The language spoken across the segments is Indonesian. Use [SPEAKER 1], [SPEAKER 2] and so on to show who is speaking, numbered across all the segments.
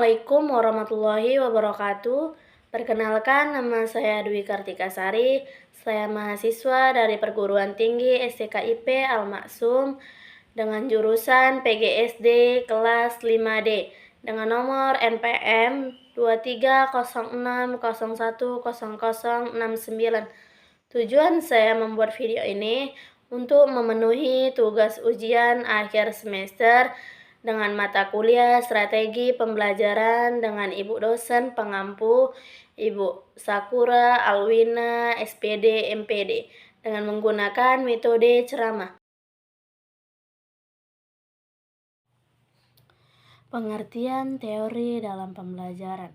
[SPEAKER 1] Assalamualaikum warahmatullahi wabarakatuh. Perkenalkan, nama saya Dwi Kartika Sari. Saya mahasiswa dari Perguruan Tinggi STKIP Al-Maksum dengan jurusan PGSD kelas 5D dengan nomor NPM 2306010069. Tujuan saya membuat video ini untuk memenuhi tugas ujian akhir semester dengan mata kuliah strategi pembelajaran dengan Ibu dosen pengampu Ibu Sakura Alwina SPD MPD dengan menggunakan metode ceramah. Pengertian teori dalam pembelajaran.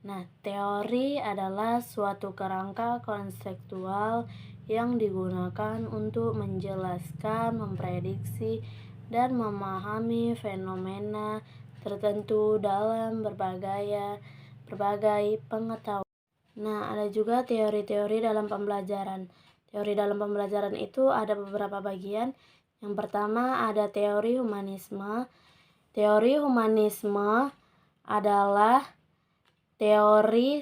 [SPEAKER 1] Nah, teori adalah suatu kerangka konseptual yang digunakan untuk menjelaskan, memprediksi, dan memahami fenomena tertentu dalam berbagai pengetahuan. Nah, ada juga teori-teori dalam pembelajaran. Teori dalam pembelajaran itu ada beberapa bagian. Yang pertama ada teori humanisme. Teori humanisme adalah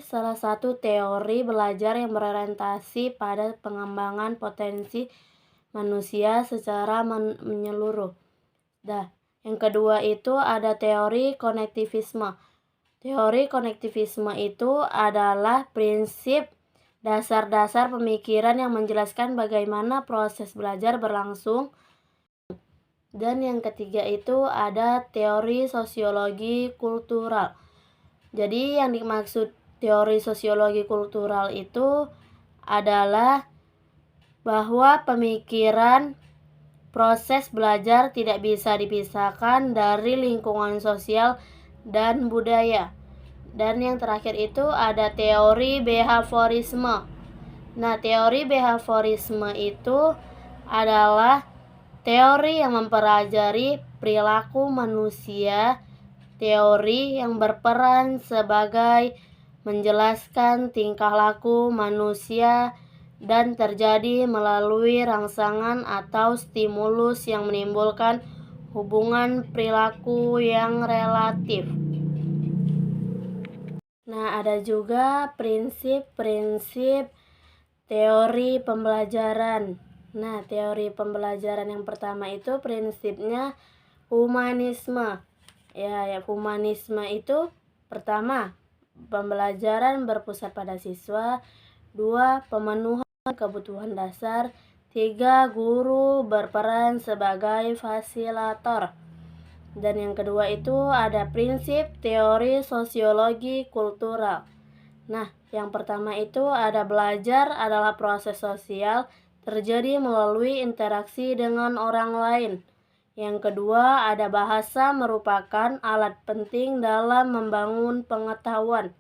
[SPEAKER 1] salah satu teori belajar yang berorientasi pada pengembangan potensi manusia secara menyeluruh. Yang kedua itu ada teori konektivisme. Teori konektivisme itu adalah prinsip dasar-dasar pemikiran yang menjelaskan bagaimana proses belajar berlangsung. Dan yang ketiga itu ada teori sosiologi kultural. Jadi yang dimaksud teori sosiologi kultural itu adalah bahwa pemikiran proses belajar tidak bisa dipisahkan dari lingkungan sosial dan budaya. Dan yang terakhir itu ada teori behaviorisme. Nah, teori behaviorisme itu adalah teori yang mempelajari perilaku manusia, teori yang berperan sebagai menjelaskan tingkah laku manusia dan terjadi melalui rangsangan atau stimulus yang menimbulkan hubungan perilaku yang relatif. Nah, ada juga prinsip-prinsip teori pembelajaran. Nah, teori pembelajaran yang pertama itu prinsipnya humanisme. Humanisme itu pertama, pembelajaran berpusat pada siswa. 2. Pemenuhan kebutuhan dasar. 3. Guru berperan sebagai fasilitator. Dan yang kedua itu ada prinsip teori sosiologi kultural. Nah, yang pertama itu ada belajar adalah proses sosial terjadi melalui interaksi dengan orang lain. Yang kedua ada bahasa merupakan alat penting dalam membangun pengetahuan.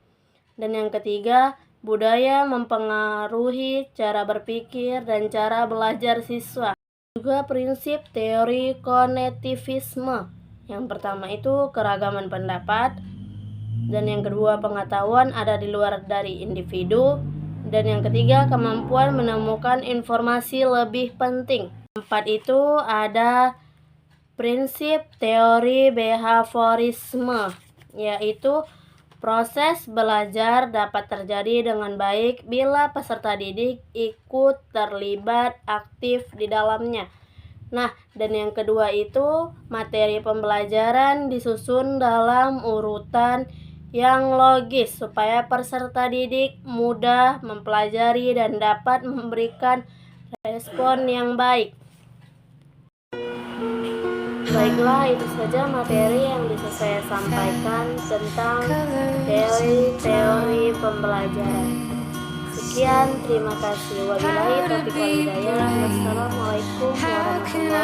[SPEAKER 1] Dan yang ketiga, budaya mempengaruhi cara berpikir dan cara belajar siswa. Juga prinsip teori konektivisme. Yang pertama itu keragaman pendapat. Dan yang kedua, pengetahuan ada di luar dari individu. Dan yang ketiga, kemampuan menemukan informasi lebih penting. 4 itu ada prinsip teori behaviorisme, yaitu proses belajar dapat terjadi dengan baik bila peserta didik ikut terlibat aktif di dalamnya. Nah, dan yang kedua itu materi pembelajaran disusun dalam urutan yang logis supaya peserta didik mudah mempelajari dan dapat memberikan respon yang baik. Baiklah, itu saja materi yang bisa saya sampaikan tentang teori pembelajaran. Sekian, terima kasih. Wabillahi taufiq wal hidayah. Wassalamualaikum warahmatullahi